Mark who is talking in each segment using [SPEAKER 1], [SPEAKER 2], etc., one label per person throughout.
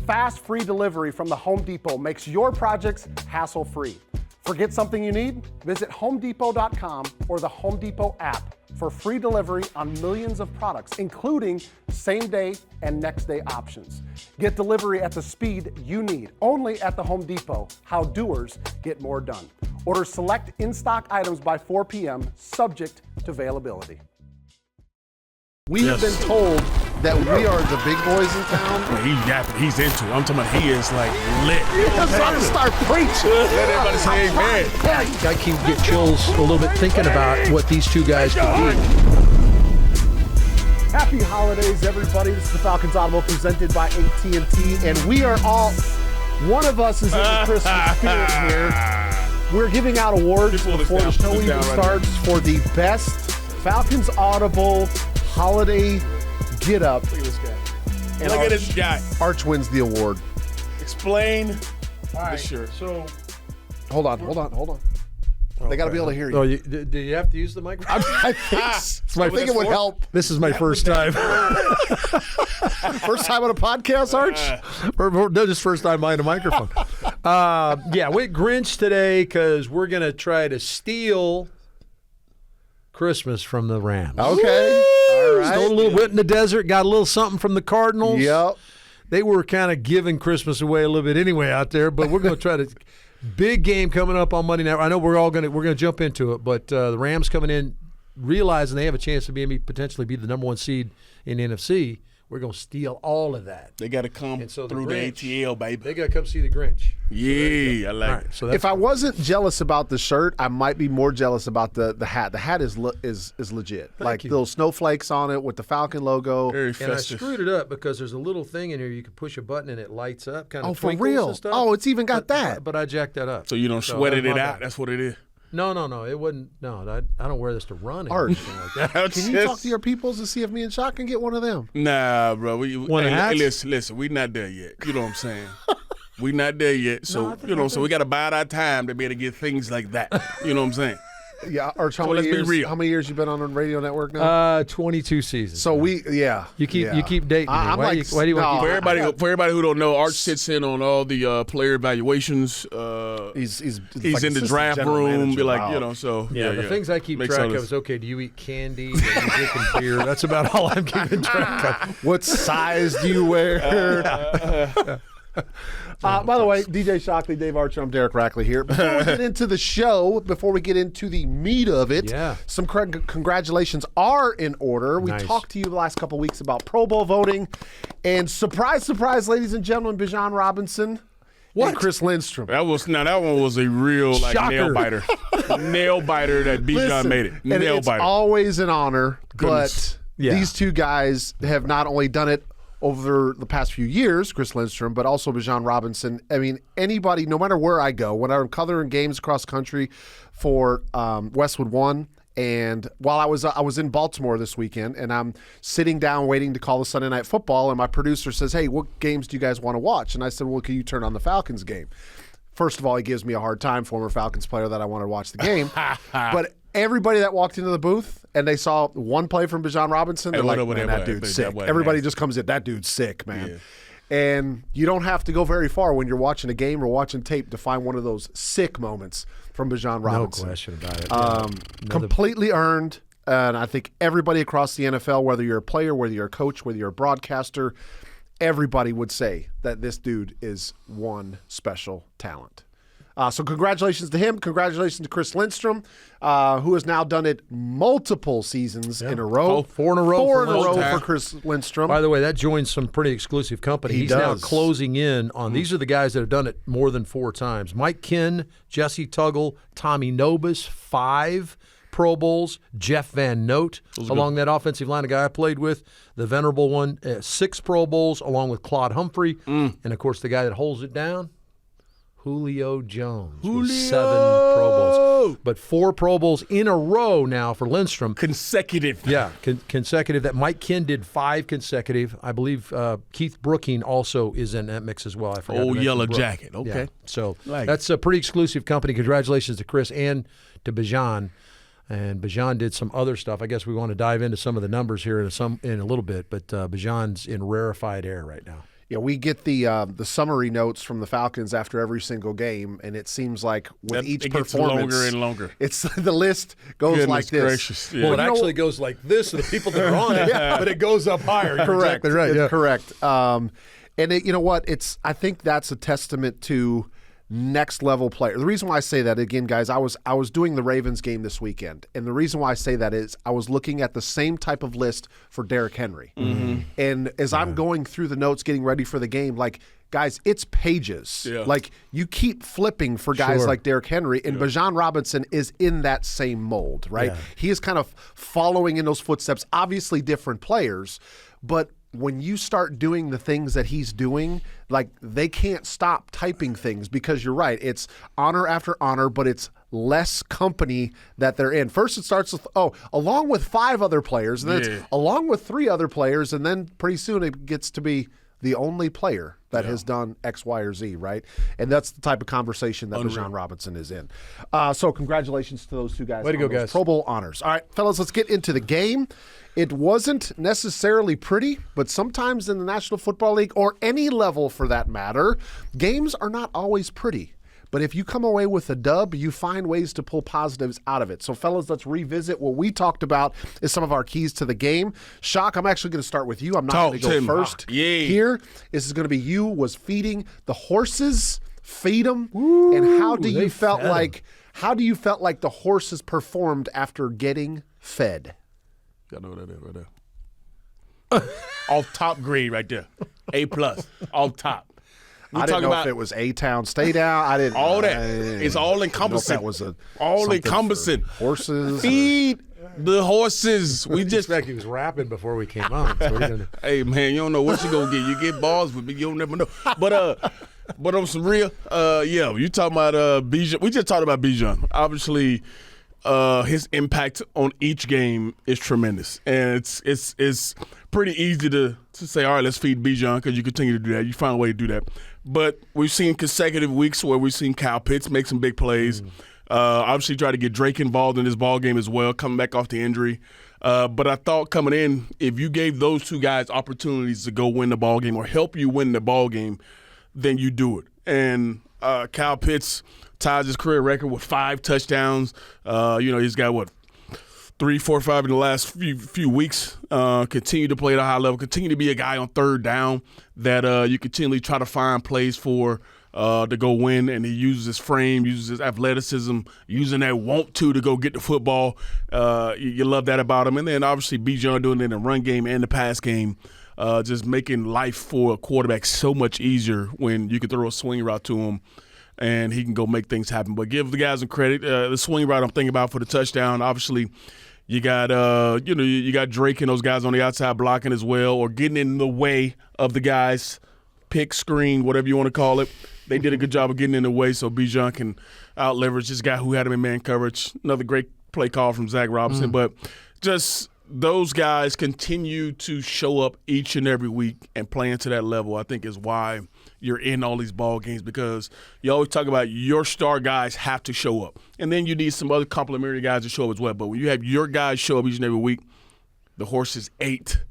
[SPEAKER 1] Fast, free delivery from the Home Depot makes your projects hassle-free. Forget something you need? Visit HomeDepot.com or the Home Depot app for free delivery on millions of products, including same-day and next-day options. Get delivery at the speed you need, only at the Home Depot. How doers get more done. Order select in-stock items by 4 p.m., subject to availability.
[SPEAKER 2] We have been told that we are the big boys in town.
[SPEAKER 3] Well, he's into it. I'm talking about he is like lit.
[SPEAKER 2] I'm trying to start preaching.
[SPEAKER 3] Let everybody say amen.
[SPEAKER 4] I can get chills a little bit thinking about what these two guys can do.
[SPEAKER 1] Happy holidays, everybody. This is the Falcons Audible presented by AT&T, and we are all, one of us is in the Christmas spirit here. We're giving out awards before the show even starts for the best Falcons Audible holiday get-up.
[SPEAKER 3] Look at this guy.
[SPEAKER 1] And
[SPEAKER 3] Look at this guy.
[SPEAKER 2] Arch wins the award.
[SPEAKER 3] Explain
[SPEAKER 4] All
[SPEAKER 3] the shirt.
[SPEAKER 4] So,
[SPEAKER 2] Hold on. They got to be able to hear you.
[SPEAKER 4] oh, do you have to use the microphone?
[SPEAKER 2] I think it would help.
[SPEAKER 4] This is my first time.
[SPEAKER 2] First time on a podcast, Arch?
[SPEAKER 4] No, just first time behind a microphone. Yeah, we Grinch today because we're going to try to steal Christmas from the Rams.
[SPEAKER 2] Okay. All right.
[SPEAKER 4] Stole a little bit in the desert, got a little something from the Cardinals.
[SPEAKER 2] Yep.
[SPEAKER 4] They were kind of giving Christmas away a little bit anyway out there, but we're going to try to big game coming up on Monday night. I know we're going to jump into it, but the Rams coming in realizing they have a chance to potentially be the number one seed in the NFC. We're going to steal all of that.
[SPEAKER 3] They got to come
[SPEAKER 4] So
[SPEAKER 3] through the ATL, baby.
[SPEAKER 4] They got to come see the Grinch.
[SPEAKER 3] Yeah, I like it.
[SPEAKER 4] So
[SPEAKER 2] If I wasn't jealous about the shirt, I might be more jealous about the hat. The hat is legit. Like
[SPEAKER 4] you.
[SPEAKER 2] little snowflakes on it with the Falcon logo.
[SPEAKER 3] Very
[SPEAKER 4] and
[SPEAKER 3] festive.
[SPEAKER 4] I screwed it up because there's a little thing in here you can push a button and it lights up, kind of
[SPEAKER 2] Oh, for
[SPEAKER 4] twinkles
[SPEAKER 2] real?
[SPEAKER 4] and stuff.
[SPEAKER 2] Oh, it's even got that.
[SPEAKER 4] But I jacked that up.
[SPEAKER 3] So you don't sweated
[SPEAKER 4] that's
[SPEAKER 3] it
[SPEAKER 4] my
[SPEAKER 3] out.
[SPEAKER 4] bad.
[SPEAKER 3] That's what it is.
[SPEAKER 4] No, it wasn't. No, I don't wear this to run or
[SPEAKER 2] Arch.
[SPEAKER 4] anything like that.
[SPEAKER 2] Can you talk to your peoples and see if me and Shock can get one of them?
[SPEAKER 3] Nah, bro.
[SPEAKER 4] Want hats?
[SPEAKER 3] Listen, we not there yet. You know what I'm saying? We not there yet. So, so we got to bide our time to be able to get things like that. You know what I'm saying?
[SPEAKER 2] Yeah, Arch, how
[SPEAKER 3] So let's
[SPEAKER 2] many
[SPEAKER 3] be
[SPEAKER 2] years?
[SPEAKER 3] real.
[SPEAKER 2] How many years you been on a radio network now?
[SPEAKER 4] 22 seasons.
[SPEAKER 2] So you
[SPEAKER 4] keep dating me.
[SPEAKER 2] I'm
[SPEAKER 4] Why do you want
[SPEAKER 3] For
[SPEAKER 4] to keep
[SPEAKER 3] everybody who don't know, Arch sits in on all the player evaluations.
[SPEAKER 2] He's
[SPEAKER 3] He's
[SPEAKER 2] like
[SPEAKER 3] in the
[SPEAKER 2] assistant
[SPEAKER 3] draft
[SPEAKER 2] general
[SPEAKER 3] room.
[SPEAKER 2] manager.
[SPEAKER 3] Be like,
[SPEAKER 2] Wow.
[SPEAKER 3] so
[SPEAKER 4] Yeah, the things I keep
[SPEAKER 3] Makes
[SPEAKER 4] track
[SPEAKER 3] all
[SPEAKER 4] of
[SPEAKER 3] this-
[SPEAKER 4] is, okay, do you eat candy? Are you drinking beer? That's about all I'm keeping track of.
[SPEAKER 2] What size do you wear? By the way, DJ Shockley, Dave Archer, I'm Derek Rackley here. Before we get into the show, before we get into the meat of it, some congratulations are in order. We talked to you the last couple weeks about Pro Bowl voting, and surprise, surprise, ladies and gentlemen, Bijan Robinson and Chris Lindstrom.
[SPEAKER 3] That one was a real nail biter. Nail biter that Bijan made it.
[SPEAKER 2] And
[SPEAKER 3] Nail
[SPEAKER 2] it's
[SPEAKER 3] biter.
[SPEAKER 2] always an honor,
[SPEAKER 3] Goodness.
[SPEAKER 2] but these two guys have not only done it over the past few years, Chris Lindstrom, but also Bijan Robinson. I mean, anybody, no matter where I go, when I'm covering games across country for Westwood One, and while I was in Baltimore this weekend, and I'm sitting down waiting to call the Sunday Night Football, and my producer says, "Hey, what games do you guys want to watch?" And I said, "Well, can you turn on the Falcons game?" First of all, he gives me a hard time, former Falcons player, that I want to watch the game. But everybody that walked into the booth and they saw one play from Bijan Robinson, they're like, "Man, that dude's sick." Everybody just comes in, "That dude's sick, man." Yeah. And you don't have to go very far when you're watching a game or watching tape to find one of those sick moments from Bijan Robinson.
[SPEAKER 4] No question about it.
[SPEAKER 2] Completely earned. And I think everybody across the NFL, whether you're a player, whether you're a coach, whether you're a broadcaster, everybody would say that this dude is one special talent. So congratulations to him. Congratulations to Chris Lindstrom, who has now done it multiple seasons in a row.
[SPEAKER 4] 4 in a row.
[SPEAKER 2] 4 in a row for Chris Lindstrom.
[SPEAKER 4] By the way, that joins some pretty exclusive company. He's now closing in on, these are the guys that have done it more than 4 times. Mike Kinn, Jesse Tuggle, Tommy Nobis, 5 Pro Bowls, Jeff Van Note, along that offensive line, a guy I played with, the venerable one, 6 Pro Bowls, along with Claude Humphrey, and, of course, the guy that holds it down, Julio Jones, with 7 Pro Bowls. But 4 Pro Bowls in a row now for Lindstrom.
[SPEAKER 3] Consecutive.
[SPEAKER 4] Yeah, consecutive. That Mike Kinn did 5 consecutive. I believe Keith Brooking also is in that mix as well. I forgot.
[SPEAKER 3] Old Yellow Jacket. Okay.
[SPEAKER 4] Yeah. So that's a pretty exclusive company. Congratulations to Chris and to Bijan. And Bijan did some other stuff. I guess we want to dive into some of the numbers here in a little bit. But Bijan's in rarefied air right now.
[SPEAKER 2] Yeah, we get the summary notes from the Falcons after every single game, and it seems like with each performance,
[SPEAKER 3] gets longer and longer.
[SPEAKER 2] It's the list goes like this.
[SPEAKER 3] Gracious. Yeah.
[SPEAKER 4] Well, it actually goes like this to the people that are on it, but it goes up higher. You're
[SPEAKER 2] Correct.
[SPEAKER 4] exactly right.
[SPEAKER 2] It's correct. And you know what? I think that's a testament to next level player. The reason why I say that, again, guys, I was doing the Ravens game this weekend, and the reason why I say that is I was looking at the same type of list for Derrick Henry. Mm-hmm. And as I'm going through the notes, getting ready for the game, like, guys, it's pages.
[SPEAKER 3] Yeah.
[SPEAKER 2] Like, you keep flipping for guys
[SPEAKER 4] Sure.
[SPEAKER 2] like Derrick Henry, and Bijan Robinson is in that same mold, right?
[SPEAKER 4] Yeah.
[SPEAKER 2] He is kind of following in those footsteps, obviously different players, but when you start doing the things that he's doing, like, they can't stop typing things, because you're right. It's honor after honor, but it's less company that they're in. First it starts with, along with 5 other players, and then it's along with 3 other players, and then pretty soon it gets to be the only player that has done X, Y, or Z, right? And that's the type of conversation that Bijan Robinson is in. So congratulations to those 2 guys.
[SPEAKER 4] Way to
[SPEAKER 2] on
[SPEAKER 4] go,
[SPEAKER 2] those
[SPEAKER 4] guys.
[SPEAKER 2] Pro Bowl honors. All right, fellas, let's get into the game. It wasn't necessarily pretty, but sometimes in the National Football League, or any level for that matter, games are not always pretty. But if you come away with a dub, you find ways to pull positives out of it. So, fellas, let's revisit what we talked about as some of our keys to the game. Shock, I'm actually going to start with you. I'm not going to go first here. This is going to be you was feeding the horses, feed them, and how do you felt like the horses performed after getting fed?
[SPEAKER 3] Y'all know what that is right there. Off top grade right there. A+. Off top.
[SPEAKER 2] I didn't know if it was A-Town, Stay Down. I didn't.
[SPEAKER 3] All that. It's all encompassing.
[SPEAKER 2] That was
[SPEAKER 3] all encompassing.
[SPEAKER 2] Horses.
[SPEAKER 3] Feed the horses. We just.
[SPEAKER 4] He was rapping before we came on. So gonna...
[SPEAKER 3] Hey, man, you don't know what you gonna get. You get balls with me, you don't never know. But on some real, you talking about Bijan. We just talked about Bijan. Obviously, his impact on each game is tremendous, and it's pretty easy to say, all right, let's feed Bijan, because you continue to do that. You find a way to do that. But we've seen consecutive weeks where we've seen Kyle Pitts make some big plays. Obviously, try to get Drake involved in this ball game as well, coming back off the injury. But I thought coming in, if you gave those 2 guys opportunities to go win the ball game or help you win the ball game, then you do it. And Kyle Pitts ties his career record with 5 touchdowns. He's got 3, 4, 5 in the last few weeks. Continue to play at a high level. Continue to be a guy on third down that you continually try to find plays for to go win. And he uses his frame, uses his athleticism, using that want to go get the football. You love that about him. And then obviously Bijan doing it in the run game and the pass game. Just making life for a quarterback so much easier when you can throw a swing route to him and he can go make things happen. But give the guys some credit. The swing route I'm thinking about for the touchdown, obviously you got you got Drake and those guys on the outside blocking as well, or getting in the way of the guys, pick, screen, whatever you want to call it. They did a good job of getting in the way so Bijan can out-leverage this guy who had him in man coverage. Another great play call from Zach Robinson. But just those guys continue to show up each and every week and playing to that level, I think, is why you're in all these ball games, because you always talk about your star guys have to show up. And then you need some other complementary guys to show up as well. But when you have your guys show up each and every week, the horses ate.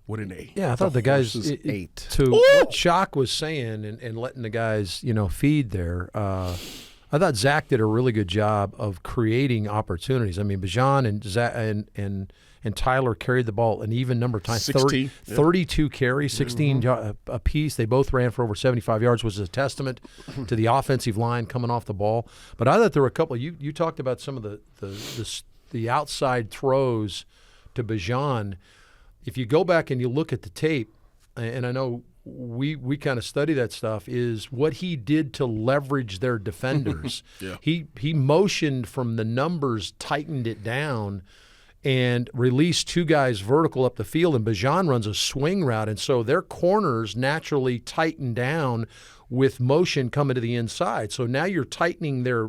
[SPEAKER 3] What an A.
[SPEAKER 4] Yeah, I thought the guys
[SPEAKER 2] ate.
[SPEAKER 4] To what Shock was saying and letting the guys, feed there. I thought Zach did a really good job of creating opportunities. I mean, Bijan and Zach and Tyler carried the ball an even number of times. 32 carries, 16 apiece. They both ran for over 75 yards, which is a testament to the offensive line coming off the ball. But I thought there were a couple. You talked about some of the outside throws to Bijan. If you go back and you look at the tape, and I know we kind of study that stuff, is what he did to leverage their defenders.
[SPEAKER 3] Yeah.
[SPEAKER 4] He motioned from the numbers, tightened it down, and released 2 guys vertical up the field, and Bijan runs a swing route, and so their corners naturally tighten down with motion coming to the inside. So now you're tightening their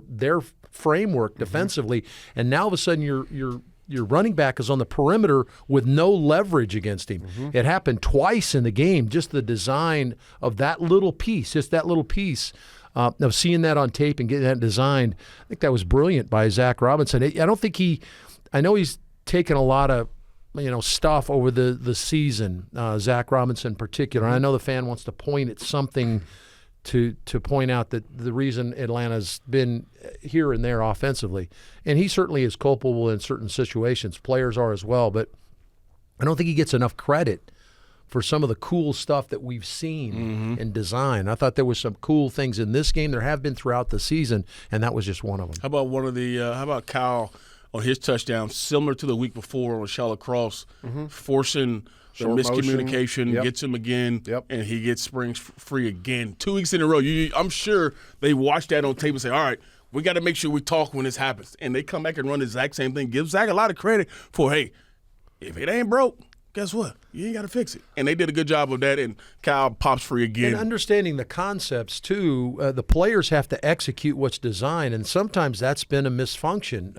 [SPEAKER 4] framework defensively, and now all of a sudden your running back is on the perimeter with no leverage against him. It happened twice in the game, just the design of that little piece, of seeing that on tape and getting that designed. I think that was brilliant by Zach Robinson. I know he's taken a lot of stuff over the season, Zach Robinson in particular. And I know the fan wants to point at something to point out that the reason Atlanta's been here and there offensively, and he certainly is culpable in certain situations. Players are as well, but I don't think he gets enough credit for some of the cool stuff that we've seen in design. I thought there was some cool things in this game. There have been throughout the season, and that was just one of them.
[SPEAKER 3] How about Kyle on his touchdown, similar to the week before on Charlotte Cross, forcing the miscommunication, gets him again, and he gets springs free again. 2 weeks in a row. I'm sure they watch that on tape and say, all right, we got to make sure we talk when this happens. And they come back and run the exact same thing. Give Zach a lot of credit for, hey, if it ain't broke, guess what? You ain't got to fix it. And they did a good job of that, and Kyle pops free again.
[SPEAKER 4] And understanding the concepts, too, the players have to execute what's designed, and sometimes that's been a misfunction.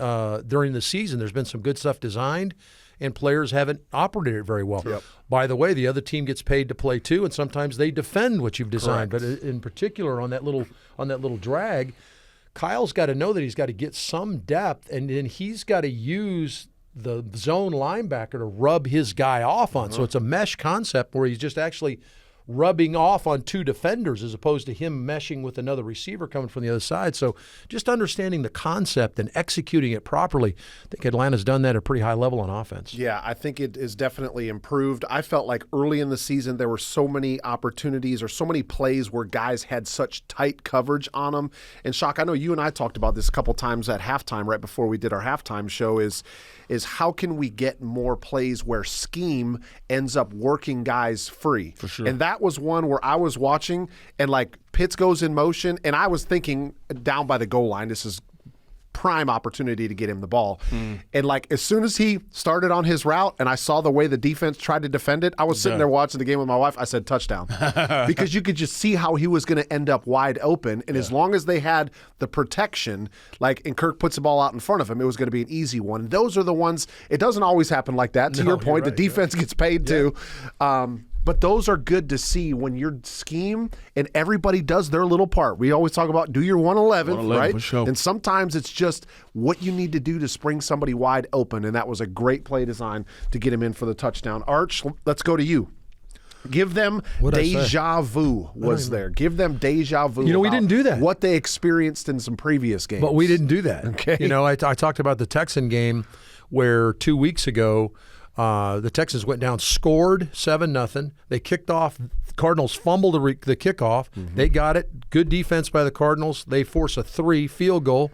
[SPEAKER 4] During the season, there's been some good stuff designed, and players haven't operated it very well. By the way, the other team gets paid to play, too, and sometimes they defend what you've designed. Correct. But in particular, on that little drag, Kyle's got to know that he's got to get some depth, and then he's got to use the zone linebacker to rub his guy off on. So it's a mesh concept where he's just actually rubbing off on two defenders as opposed to him meshing with another receiver coming from the other side. So just understanding the concept and executing it properly, I think Atlanta's done that at a pretty high level on offense.
[SPEAKER 2] Yeah, I think it is definitely improved. I felt like early in the season there were so many opportunities or so many plays where guys had such tight coverage on them. And Shock, I know you and I talked about this a couple times at halftime right before we did our halftime show is how can we get more plays where scheme ends up working guys free? For sure. And that was one where I was watching and like Pitts goes in motion and I was thinking down by the goal line, this is prime opportunity to get him the ball. And like as soon as he started on his route and I saw the way the defense tried to defend it, I was sitting there watching the game with my wife. I said touchdown because you could just see how he was going to end up wide open. And as long as they had the protection, like and Kirk puts the ball out in front of him, it was going to be an easy one. Those are the ones. It doesn't always happen like that. To your point, right, the defense gets paid too. But those are good to see when your scheme and everybody does their little part. We always talk about do your 111, right?
[SPEAKER 3] For sure.
[SPEAKER 2] And sometimes it's just what you need to do to spring somebody wide open, and that was a great play design to get him in for the touchdown. Arch, let's go to you. Give them deja vu was there. Give them deja vu.
[SPEAKER 4] We didn't do that.
[SPEAKER 2] What they experienced in some previous games.
[SPEAKER 4] But we didn't do that.
[SPEAKER 2] Okay.
[SPEAKER 4] I talked about the Texan game where 2 weeks ago, the Texans went down, scored 7-0. They kicked off. Cardinals fumbled the kickoff. They got it. Good defense by the Cardinals. They force a 3 field goal.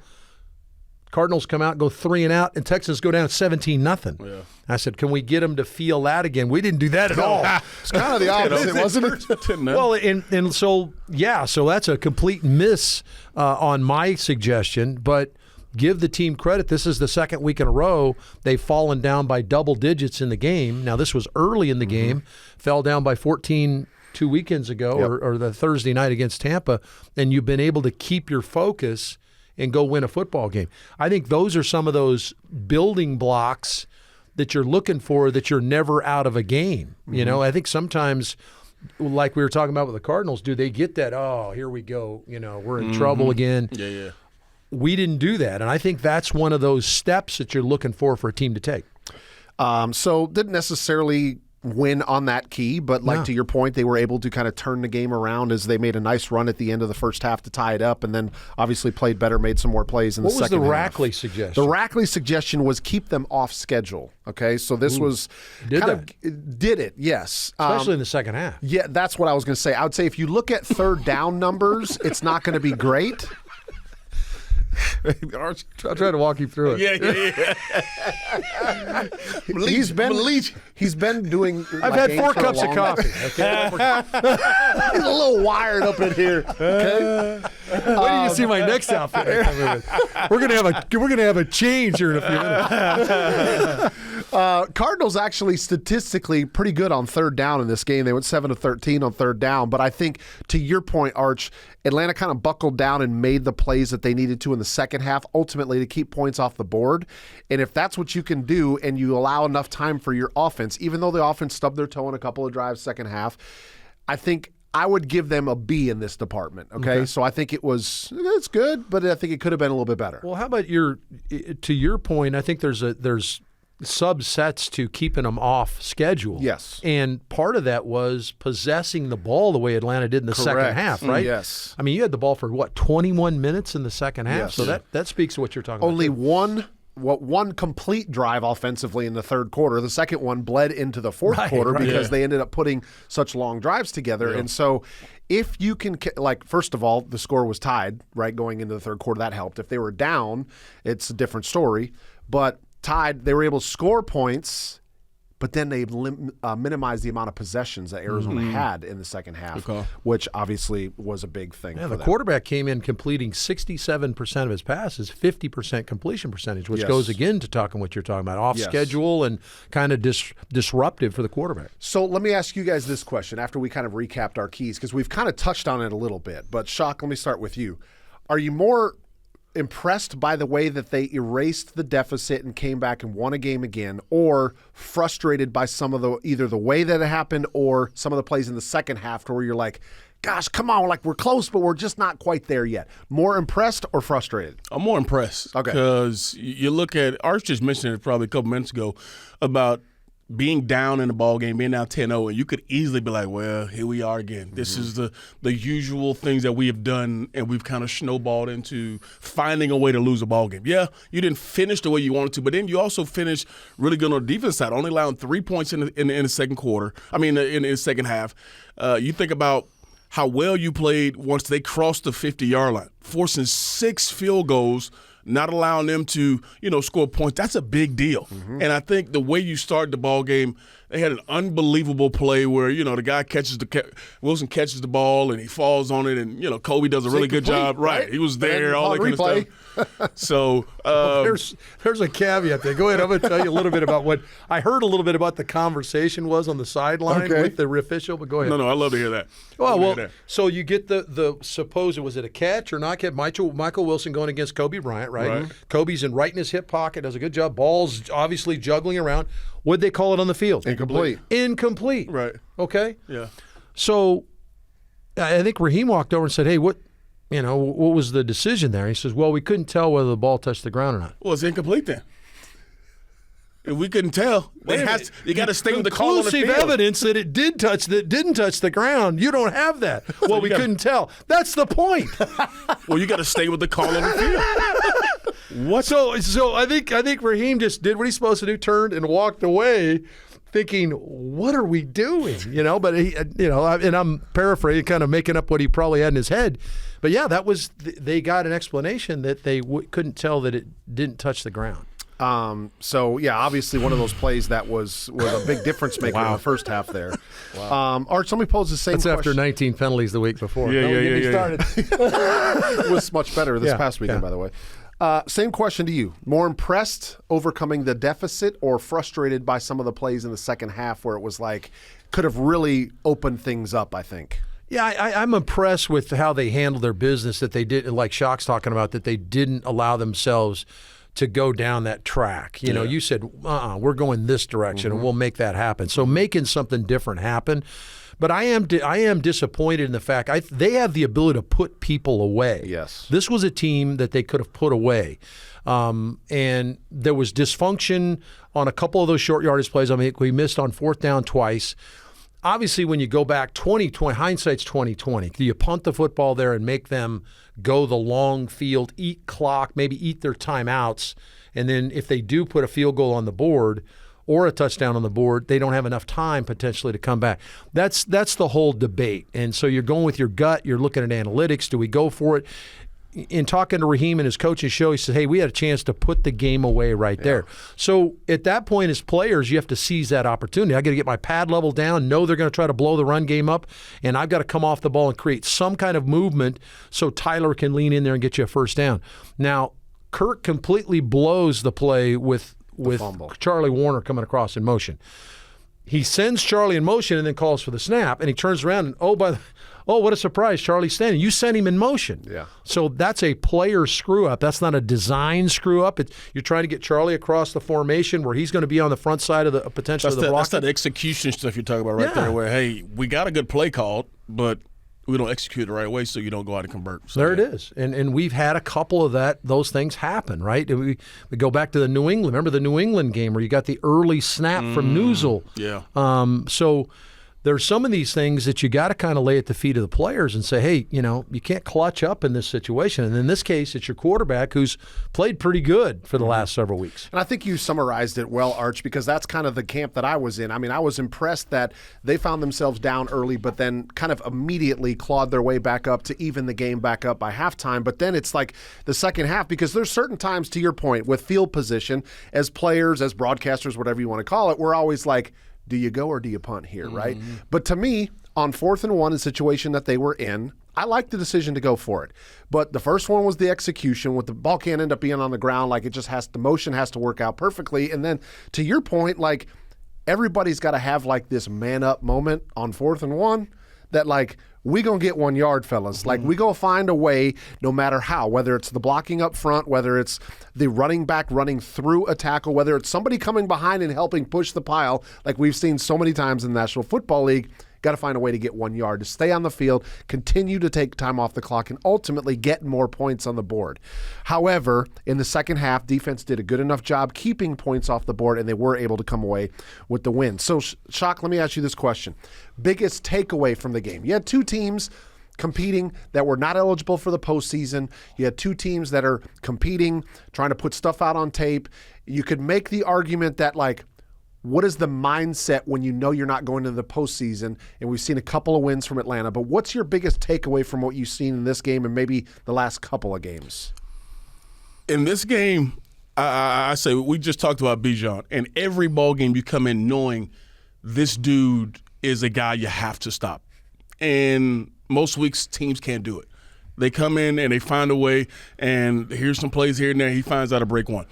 [SPEAKER 4] Cardinals come out, go 3 and out, and Texans go down 17-0. Yeah. I said, can we get them to feel that again? We didn't do that at all.
[SPEAKER 2] It's kind of the opposite, wasn't it?
[SPEAKER 4] Well, and so that's a complete miss on my suggestion, but give the team credit. This is the second week in a row they've fallen down by double digits in the game. Now, this was early in the game, fell down by 14 2 weekends ago or the Thursday night against Tampa, and you've been able to keep your focus and go win a football game. I think those are some of those building blocks that you're looking for that you're never out of a game. I think sometimes, like we were talking about with the Cardinals, do they get that, oh, here we go, we're in trouble again.
[SPEAKER 3] Yeah.
[SPEAKER 4] We didn't do that, and I think that's one of those steps that you're looking for a team to take.
[SPEAKER 2] So didn't necessarily win on that key, but to your point, they were able to kind of turn the game around as they made a nice run at the end of the first half to tie it up, and then obviously played better, made some more plays in the second half.
[SPEAKER 4] What was the Rackley suggestion?
[SPEAKER 2] The Rackley suggestion was keep them off schedule. Okay, so this was did it, yes.
[SPEAKER 4] Especially in the second half.
[SPEAKER 2] Yeah, that's what I was going to say. I would say if you look at third down numbers, it's not going to be great.
[SPEAKER 4] I'll try to walk you through it.
[SPEAKER 3] Yeah.
[SPEAKER 2] He's been doing.
[SPEAKER 4] I've had 4 cups of coffee. Okay,
[SPEAKER 2] he's a little wired up in here. Okay,
[SPEAKER 4] wait till you see my next outfit. We're gonna have a change here in a few minutes.
[SPEAKER 2] Cardinals actually statistically pretty good on third down in this game. They went 7 of 13 on third down. But I think to your point, Arch, Atlanta kind of buckled down and made the plays that they needed to in the second half, ultimately to keep points off the board. And if that's what you can do and you allow enough time for your offense, even though the offense stubbed their toe in a couple of drives second half, I think I would give them a B in this department. Okay? So I think it's good, but I think it could have been a little bit better.
[SPEAKER 4] Well, how about to your point, I think there's subsets to keeping them off schedule.
[SPEAKER 2] Yes.
[SPEAKER 4] And part of that was possessing the ball the way Atlanta did in the second half, right?
[SPEAKER 2] Yes.
[SPEAKER 4] I mean, you had the ball for, 21 minutes in the second half?
[SPEAKER 2] Yes.
[SPEAKER 4] So that speaks to what you're talking
[SPEAKER 2] Only
[SPEAKER 4] about.
[SPEAKER 2] one complete drive offensively in the third quarter. The second one bled into the fourth quarter because they ended up putting such long drives together. And so if you can, first of all, the score was tied, right, going into the third quarter. That helped. If they were down, it's a different story. But tied, they were able to score points, but then they minimized the amount of possessions that Arizona had in the second half, which obviously was a big thing for
[SPEAKER 4] the
[SPEAKER 2] them.
[SPEAKER 4] Quarterback came in completing 67% of his passes, 50% completion percentage, which goes again to talking what you're talking about, off schedule and kind of disruptive for the quarterback.
[SPEAKER 2] So let me ask you guys this question after we kind of recapped our keys, because we've kind of touched on it a little bit. But, Shock, let me start with you. Are you more impressed by the way that they erased the deficit and came back and won a game again, or frustrated by some of either the way that it happened or some of the plays in the second half to where you're like, gosh, come on, we're close, but we're just not quite there yet? More impressed or frustrated?
[SPEAKER 3] I'm more impressed. Okay. Because you look at, Arch just mentioned it probably a couple minutes ago about being down in the ball game, being down 10-0, and you could easily be like, well, here we are again. This is the usual things that we have done, and we've kind of snowballed into finding a way to lose a ball game. Yeah, you didn't finish the way you wanted to, but then you also finished really good on the defense side, only allowing 3 points in the second quarter. In the second half. You think about how well you played once they crossed the 50-yard line, forcing 6 field goals, not allowing them to, score points. That's a big deal. And I think the way you start the ball game, they had an unbelievable play where, the guy Wilson catches the ball and he falls on it, and, Kobe does a really good job. Right. He was there, all that kind of stuff. So
[SPEAKER 4] there's a caveat there. Go ahead. I'm going to tell you a little bit about what I heard a little bit about the conversation was on the sideline with the official, but go ahead.
[SPEAKER 3] No, I'd love to hear that.
[SPEAKER 4] So you get the supposed, was it a catch or not catch? Michael Wilson going against Kobe Bryant, right? Kobe's right in his hip pocket, does a good job. Ball's obviously juggling around. What'd they call it on the field? Incomplete.
[SPEAKER 3] Right.
[SPEAKER 4] Okay?
[SPEAKER 3] Yeah.
[SPEAKER 4] So I think Raheem walked over and said, hey, what was the decision there? He says, well, we couldn't tell whether the ball touched the ground or not.
[SPEAKER 3] Well, it's incomplete then. If we couldn't tell, you got to stay with the call on the field.
[SPEAKER 4] Conclusive evidence that it didn't touch the ground. You don't have that. Well, we couldn't tell. That's the point.
[SPEAKER 3] Well, you got to stay with the call on the field.
[SPEAKER 4] What? So I think Raheem just did what he's supposed to do, turned and walked away, thinking, "What are we doing?" But he, and I'm paraphrasing, kind of making up what he probably had in his head. But yeah, that was they got an explanation that they couldn't tell that it didn't touch the ground.
[SPEAKER 2] Obviously one of those plays that was a big difference maker in the first half there. Wow. Art, somebody posed the same question.
[SPEAKER 4] That's after 19 penalties the week before.
[SPEAKER 3] Yeah.
[SPEAKER 2] It was much better this past weekend, by the way. Same question to you. More impressed overcoming the deficit or frustrated by some of the plays in the second half where it was like could have really opened things up, I think?
[SPEAKER 4] Yeah, I'm impressed with how they handled their business, that they did, like Shock's talking about, that they didn't allow themselves to go down that track. You said, we're going this direction and we'll make that happen. So making something different happen. But I am disappointed in the fact they have the ability to put people away.
[SPEAKER 2] Yes.
[SPEAKER 4] This was a team that they could have put away. And there was dysfunction on a couple of those short yardage plays. I mean, we missed on fourth down twice. Obviously, when you go back 2020, hindsight's 2020. Do you punt the football there and make them go the long field, eat clock, maybe eat their timeouts, and then if they do put a field goal on the board or a touchdown on the board, they don't have enough time potentially to come back. That's the whole debate. And so you're going with your gut. You're looking at analytics. Do we go for it? In talking to Raheem and his coaching show, he said, hey, we had a chance to put the game away right there. So at that point, as players, you have to seize that opportunity. I got to get my pad level down, know they're going to try to blow the run game up, and I've got to come off the ball and create some kind of movement so Tyler can lean in there and get you a first down. Now, Kirk completely blows the play with Charlie Warner coming across in motion. He sends Charlie in motion and then calls for the snap, and he turns around and, what a surprise, Charlie's standing. You sent him in motion.
[SPEAKER 2] Yeah.
[SPEAKER 4] So that's a player screw-up. That's not a design screw-up. You're trying to get Charlie across the formation where he's going to be on the front side of the potential of the block.
[SPEAKER 3] That's that execution stuff you're talking about there where, hey, we got a good play called, but we don't execute the right way, so you don't go out and convert. So,
[SPEAKER 4] there it is. And we've had a couple of those things happen, right? We go back to the New England. Remember the New England game where you got the early snap from Newsel?
[SPEAKER 3] Yeah.
[SPEAKER 4] So there's some of these things that you got to kind of lay at the feet of the players and say, hey, you can't clutch up in this situation. And in this case, it's your quarterback who's played pretty good for the last several weeks.
[SPEAKER 2] And I think you summarized it well, Arch, because that's kind of the camp that I was in. I mean, I was impressed that they found themselves down early, but then kind of immediately clawed their way back up to even the game back up by halftime. But then it's like the second half, because there's certain times, to your point, with field position, as players, as broadcasters, whatever you want to call it, we're always like, do you go or do you punt here, right? But to me, on 4th and 1, a situation that they were in, I like the decision to go for it. But the first one was the execution. With the ball can't end up being on the ground, like the motion has to work out perfectly. And then to your point, like everybody's got to have like this man up moment on 4th and 1 that like, we gonna get 1 yard, fellas. Like we gonna find a way, no matter how. Whether it's the blocking up front, whether it's the running back running through a tackle, whether it's somebody coming behind and helping push the pile, like we've seen so many times in the National Football League. Got to find a way to get 1 yard, to stay on the field, continue to take time off the clock, and ultimately get more points on the board. However, in the second half, defense did a good enough job keeping points off the board, and they were able to come away with the win. So, Shock, let me ask you this question. Biggest takeaway from the game. You had two teams competing that were not eligible for the postseason. You had two teams that are competing, trying to put stuff out on tape. You could make the argument that, like, what is the mindset when you know you're not going to the postseason? And we've seen a couple of wins from Atlanta, but what's your biggest takeaway from what you've seen in this game and maybe the last couple of games?
[SPEAKER 3] In this game, I say we just talked about Bijan. And every ball game you come in knowing this dude is a guy you have to stop. And most weeks teams can't do it. They come in and they find a way, and here's some plays here and there. He finds out to break one.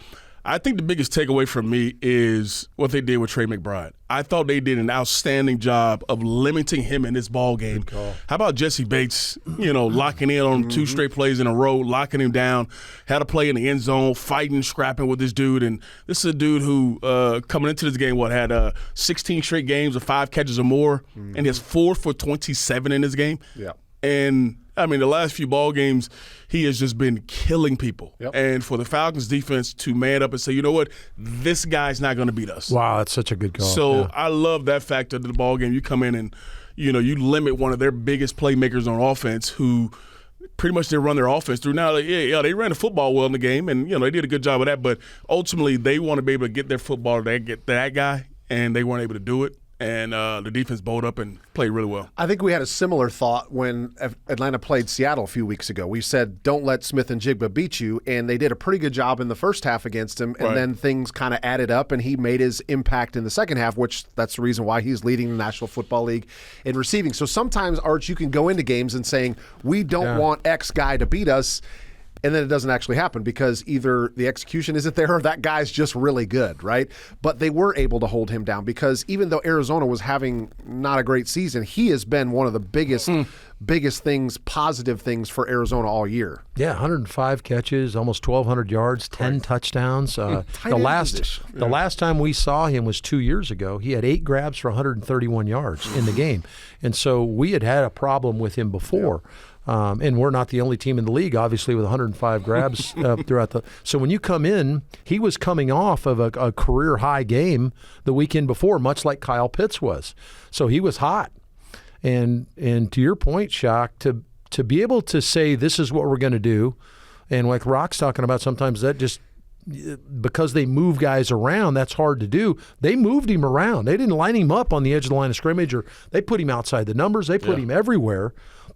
[SPEAKER 3] I think the biggest takeaway from me is what they did with Trey McBride. I thought they did an outstanding job of limiting him in this ball game. How about Jesse Bates, locking in on 2 straight plays in a row, locking him down, had a play in the end zone, fighting, scrapping with this dude. And this is a dude who, coming into this game, had 16 straight games of 5 catches or more, and he has 4 for 27 in this game.
[SPEAKER 2] Yeah.
[SPEAKER 3] And I mean, the last few ball games, he has just been killing people. Yep. And for the Falcons defense to man up and say, you know what, this guy's not going to beat us.
[SPEAKER 4] Wow, that's such a good call.
[SPEAKER 3] So I love that factor of the ball game. You come in and, you limit one of their biggest playmakers on offense who pretty much they run their offense through. Now, they ran the football well in the game, and, they did a good job of that. But ultimately, they want to be able to get their football to get that guy, and they weren't able to do it. And the defense bowled up and played really well.
[SPEAKER 2] I think we had a similar thought when Atlanta played Seattle a few weeks ago. We said, don't let Smith and Jigba beat you, and they did a pretty good job in the first half against him, and then things kind of added up, and he made his impact in the second half, which that's the reason why he's leading the National Football League in receiving. So sometimes, Arch, you can go into games and saying, we don't want X guy to beat us, and then it doesn't actually happen because either the execution isn't there or that guy's just really good, right? But they were able to hold him down because even though Arizona was having not a great season, he has been one of the biggest things, positive things for Arizona all year.
[SPEAKER 4] Yeah, 105 catches, almost 1,200 yards, 10 touchdowns. The last time we saw him was 2 years ago. He had 8 grabs for 131 yards in the game. And so we had a problem with him before. Yeah. And we're not the only team in the league, obviously, with 105 grabs throughout the. So when you come in, he was coming off of a career high game the weekend before, much like Kyle Pitts was. So he was hot. And to your point, Shock, to be able to say this is what we're going to do, and like Rock's talking about, sometimes that just because they move guys around, that's hard to do. They moved him around. They didn't line him up on the edge of the line of scrimmage, or they put him outside the numbers. They put him everywhere.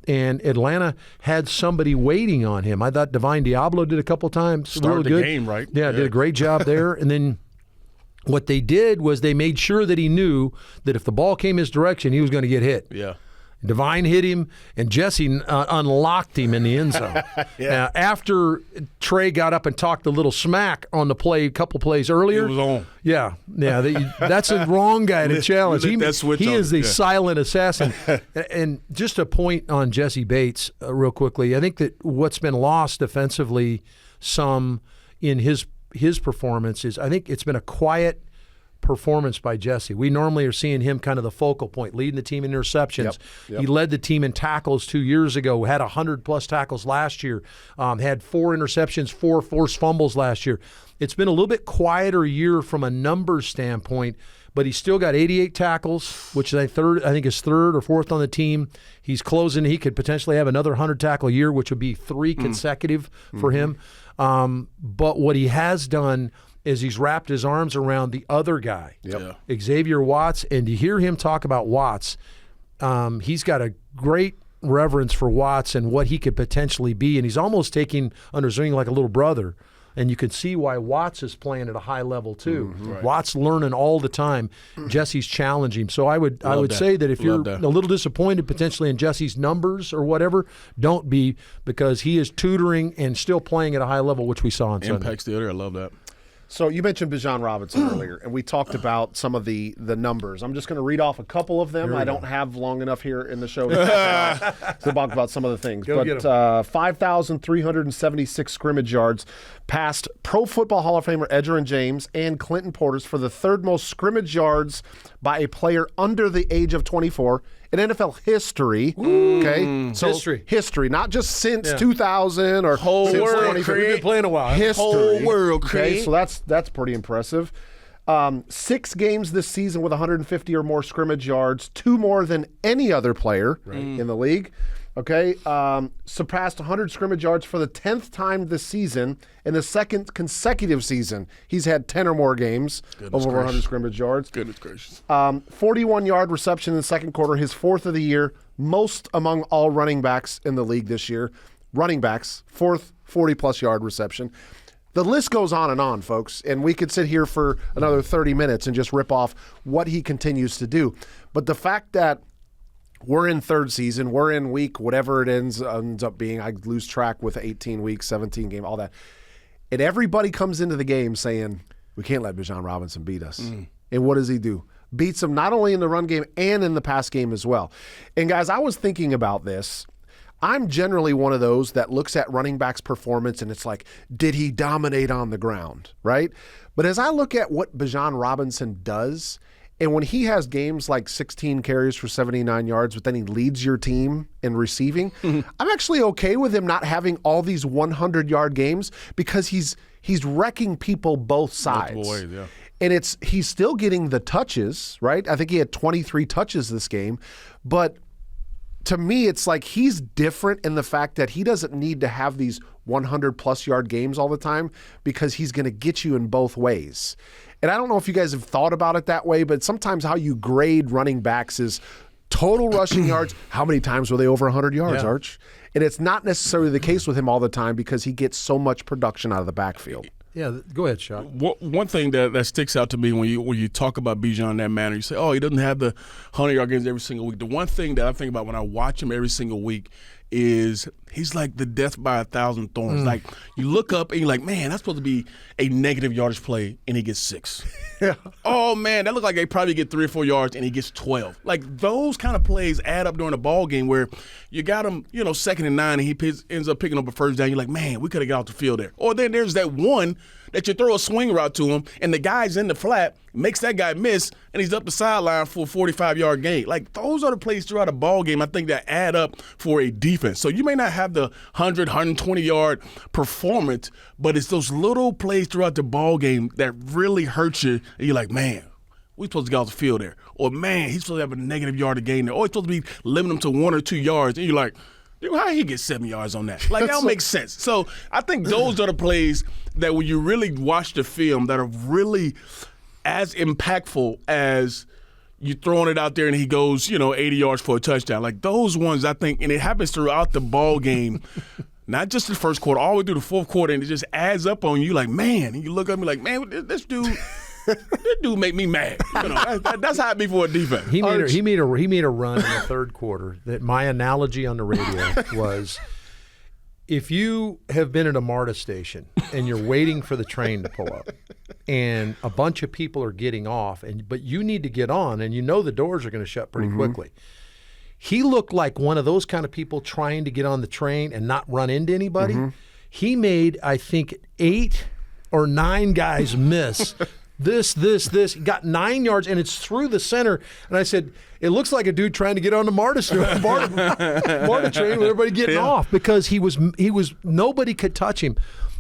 [SPEAKER 4] And Atlanta had somebody waiting on him. I thought Divine Diablo did a couple times.
[SPEAKER 3] Started
[SPEAKER 4] real good.
[SPEAKER 3] The game, right?
[SPEAKER 4] Yeah, did a great job there. And then what they did was they made sure that he knew that if the ball came his direction, he was going to get hit.
[SPEAKER 3] Yeah.
[SPEAKER 4] Divine hit him, and Jesse unlocked him in the end zone. After Trey got up and talked a little smack on the play, a couple plays earlier.
[SPEAKER 3] It was on.
[SPEAKER 4] Yeah. That's the wrong guy to challenge. He is the silent assassin. And just a point on Jesse Bates real quickly. I think that what's been lost defensively some in his performance is I think it's been a quiet performance by Jesse. We normally are seeing him kind of the focal point, leading the team in interceptions.
[SPEAKER 2] Yep.
[SPEAKER 4] He led the team in tackles 2 years ago, had 100-plus tackles last year, had 4 interceptions, 4 forced fumbles last year. It's been a little bit quieter year from a numbers standpoint, but he's still got 88 tackles, which I think is third or fourth on the team. He's closing. He could potentially have another 100-tackle year, which would be 3 consecutive for him. But what he has done is he's wrapped his arms around the other guy, Xavier Watts, and you hear him talk about Watts. He's got a great reverence for Watts and what he could potentially be, and he's almost taking under his wing like a little brother. And you can see why Watts is playing at a high level too. Right. Watts learning all the time. Jesse's challenging him. So I would say that if you're a little disappointed potentially in Jesse's numbers or whatever, don't be, because he is tutoring and still playing at a high level, which we saw on Sunday.
[SPEAKER 3] Impact still there. I love that.
[SPEAKER 2] So you mentioned Bijan Robinson earlier, and we talked about some of the numbers. I'm just going to read off a couple of them. I don't have long enough here in the show to talk about some of the things. But 5,376 scrimmage yards passed Pro Football Hall of Famer Edgerrin James and Clinton Portis for the third most scrimmage yards by a player under the age of 24 in NFL history. Okay, so history, not just since 2000 or
[SPEAKER 3] whole
[SPEAKER 2] since
[SPEAKER 3] world.
[SPEAKER 2] 2020.
[SPEAKER 4] We've been playing a while.
[SPEAKER 2] History.
[SPEAKER 3] Whole world.
[SPEAKER 2] Okay, so that's pretty impressive. 6 games this season with 150 or more scrimmage yards, 2 more than any other player in the league. Okay, surpassed 100 scrimmage yards for the 10th time this season. In the second consecutive season, he's had 10 or more games over 100 scrimmage yards.
[SPEAKER 3] Goodness gracious.
[SPEAKER 2] 41-yard reception in the second quarter, his 4th of the year, most among all running backs in the league this year. Running backs, 4th 40-plus yard reception. The list goes on, folks, and we could sit here for another 30 minutes and just rip off what he continues to do. But the fact that we're in third season, we're in week, whatever it ends up being, I lose track with 18 weeks, 17 game, all that. And everybody comes into the game saying, we can't let Bijan Robinson beat us. And what does he do? Beats him not only in the run game and in the pass game as well. And guys, I was thinking about this. I'm generally one of those that looks at running back's performance and it's like, did he dominate on the ground, right? But as I look at what Bijan Robinson does, and when he has games like 16 carries for 79 yards, but then he leads your team in receiving, I'm actually okay with him not having all these 100-yard games because he's wrecking people both sides.
[SPEAKER 3] Multiple ways, yeah.
[SPEAKER 2] And he's still getting the touches, right? I think he had 23 touches this game. But to me, it's like he's different in the fact that he doesn't need to have these 100-plus yard games all the time because he's going to get you in both ways. And I don't know if you guys have thought about it that way, but sometimes how you grade running backs is total rushing yards. How many times were they over 100 yards, Arch? And it's not necessarily the case with him all the time because he gets so much production out of the backfield.
[SPEAKER 4] Yeah, go ahead, Chuck.
[SPEAKER 3] One thing that sticks out to me when you talk about Bijan in that manner, you say, oh, he doesn't have the 100-yard games every single week. The one thing that I think about when I watch him every single week is he's like the death by 1,000 thorns. Like, you look up and you're like, man, that's supposed to be a negative yardage play, and he gets 6. Oh, man, that looked like they probably get 3 or 4 yards, and he gets 12. Like, those kind of plays add up during a ball game where you got him, 2nd and 9, and he ends up picking up a first down. You're like, man, we could have got off the field there. Or then there's that one that you throw a swing route to him, and the guy's in the flat, makes that guy miss, and he's up the sideline for a 45-yard gain. Like, those are the plays throughout a ball game, I think, that add up for a defense. So you may not have the 100, 120-yard performance, but it's those little plays throughout the ball game that really hurt you, and you're like, man, we're supposed to get off the field there. Or, man, he's supposed to have a negative yard to gain there. Or he's supposed to be limiting him to 1 or 2 yards, and you're like, dude, how he get 7 yards on that? Like, that don't make sense. So I think those are the plays that when you really watch the film that are really as impactful as you throwing it out there and he goes, 80 yards for a touchdown. Like, those ones, I think, and it happens throughout the ball game, not just the first quarter, all the way through the fourth quarter, and it just adds up on you like, man. And you look at me like, man, this dude – this dude make me mad. That's how it be for a defense.
[SPEAKER 4] He made a run in the third quarter that my analogy on the radio was, if you have been at a MARTA station and you're waiting for the train to pull up and a bunch of people are getting off, but you need to get on and the doors are going to shut pretty quickly. He looked like one of those kind of people trying to get on the train and not run into anybody. He made, I think, 8 or 9 guys miss this. He got 9 yards, and it's through the center. And I said, it looks like a dude trying to get on the MARTA train with everybody getting off because he was nobody could touch him.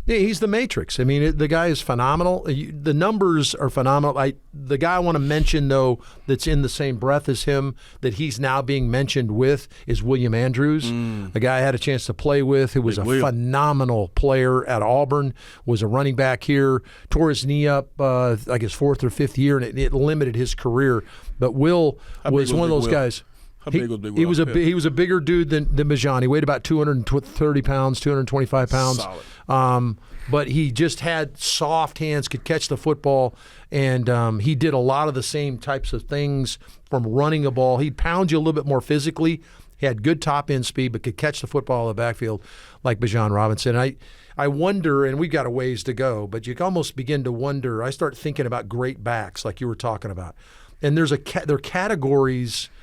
[SPEAKER 4] Yeah, he's the Matrix. I mean, the guy is phenomenal. The numbers are phenomenal. The guy I want to mention, though, that's in the same breath as him, that he's now being mentioned with, is William Andrews, a guy I had a chance to play with who was phenomenal player at Auburn, was a running back here, tore his knee up, like his 4th or 5th year, and it limited his career. But Will was one of those guys.
[SPEAKER 3] How big was Big Will?
[SPEAKER 4] He was a bigger dude than Bijan. He weighed about 230 pounds, 225 pounds.
[SPEAKER 3] Solid.
[SPEAKER 4] But he just had soft hands, could catch the football, and he did a lot of the same types of things from running a ball. He'd pound you a little bit more physically. He had good top-end speed, but could catch the football in the backfield like Bijan Robinson. I wonder, and we've got a ways to go, but you can almost begin to wonder. I start thinking about great backs like you were talking about. And there are categories –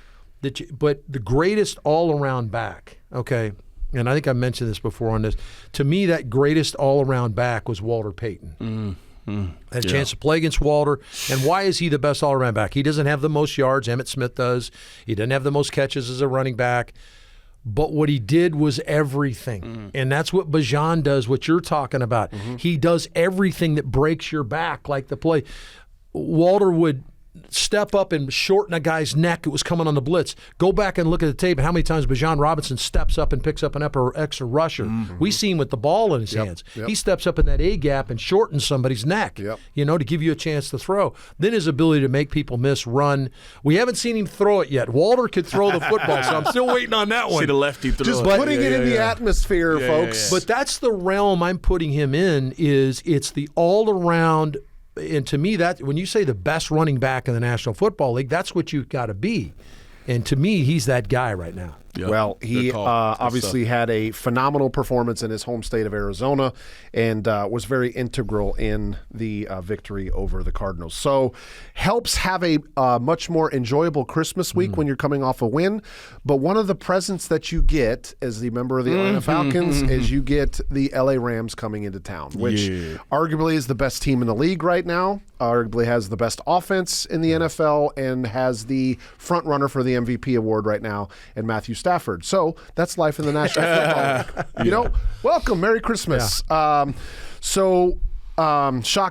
[SPEAKER 4] but the greatest all-around back, okay, and I think I mentioned this before on this, to me that greatest all-around back was Walter Payton. Had a chance to play against Walter, and why is he the best all-around back? He doesn't have the most yards, Emmitt Smith does. He doesn't have the most catches as a running back, but what he did was everything, and that's what Bijan does, what you're talking about. He does everything that breaks your back, like the play. Walter would step up and shorten a guy's neck who was coming on the blitz. Go back and look at the tape. How many times Bijan Robinson steps up and picks up an extra rusher? We see him with the ball in his hands. He steps up in that A gap and shortens somebody's neck, to give you a chance to throw. Then his ability to make people miss, run. We haven't seen him throw it yet. Walter could throw the football, so I'm still waiting on that one.
[SPEAKER 3] See the lefty throw.
[SPEAKER 2] Just putting it in the atmosphere, folks.
[SPEAKER 4] But that's the realm I'm putting him in. It's the all-around. And to me, that when you say the best running back in the National Football League, that's what you've got to be. And to me, he's that guy right now.
[SPEAKER 3] Yep.
[SPEAKER 2] Well, he obviously had a phenomenal performance in his home state of Arizona and was very integral in the victory over the Cardinals. So helps have a much more enjoyable Christmas week when you're coming off a win. But one of the presents that you get as the member of the Atlanta Falcons is you get the LA Rams coming into town, which arguably is the best team in the league right now, arguably has the best offense in the NFL, and has the front runner for the MVP award right now in Matthew Stafford. So that's life in the National Football League. Welcome. Merry Christmas. Shock,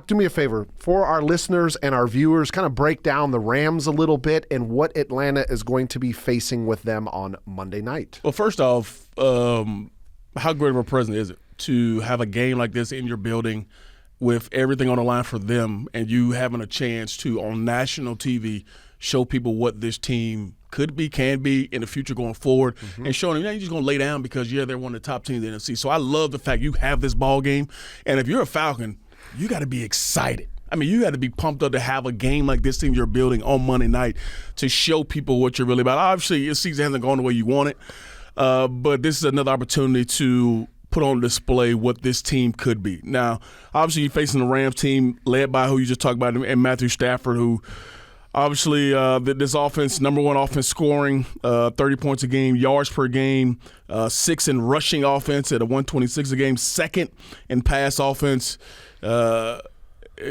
[SPEAKER 2] do me a favor. For our listeners and our viewers, kind of break down the Rams a little bit and what Atlanta is going to be facing with them on Monday night.
[SPEAKER 3] Well, first off, how great of a present is it to have a game like this in your building with everything on the line for them and you having a chance to, on national TV, show people what this team could be, can be in the future going forward, and showing them, you're just going to lay down because, they're one of the top teams in the NFC. So I love the fact you have this ball game. And if you're a Falcon, you got to be excited. I mean, you got to be pumped up to have a game like this in your building on Monday night to show people what you're really about. Obviously, your season hasn't gone the way you want it, but this is another opportunity to put on display what this team could be. Now, obviously, you're facing the Rams team led by who you just talked about, and Matthew Stafford, who – obviously, this offense, number one offense scoring, 30 points a game, yards per game, 6 in rushing offense at a 126 a game, second in pass offense.